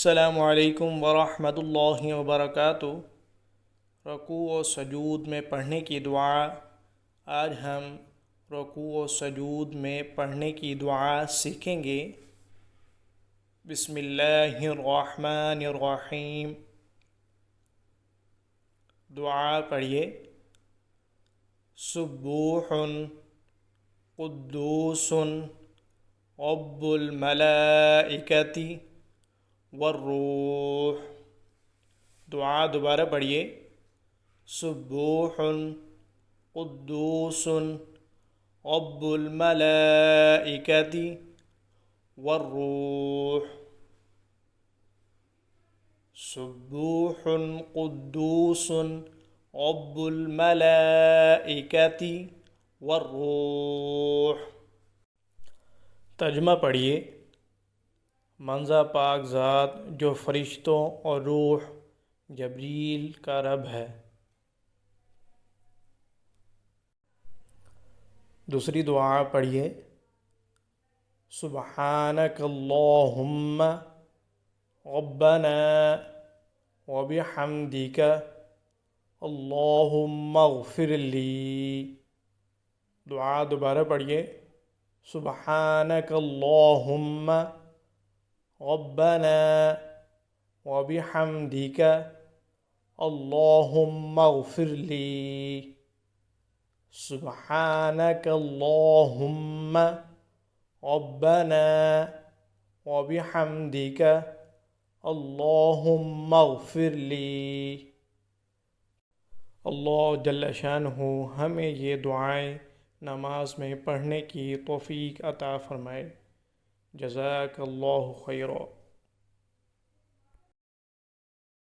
السلام علیکم ورحمۃ اللہ وبرکاتہ۔ رکوع و سجود میں پڑھنے کی دعا۔ آج ہم رکوع و سجود میں پڑھنے کی دعا سیکھیں گے۔ بسم اللہ الرحمن الرحیم۔ دعا پڑھیے۔ سبوح قدوس رب الملائکۃ والروح۔ دعا دوبارہ پڑھیے۔ سبوح قدوس رب الملائکۃ والروح۔ سبوح قدوس رب الملائکۃ والروح۔ ترجمہ پڑھیے۔ منزہ پاک ذات جو فرشتوں اور روح جبریل کا رب ہے۔ دوسری دعا پڑھیے۔ سبحانک اللہم ربنا وبحمدک اللہم اغفر لی۔ دعا دوبارہ پڑھیے۔ سبحانک اللہم ربنا وبحمدک اللہم اغفر لی۔ سبحانک اللہم ربنا وبحمدک اللہم اغفر لی۔ اللہ جل شانہ ہمیں یہ دعائیں نماز میں پڑھنے کی توفیق عطا فرمائے۔ جزاک اللہ خیرا۔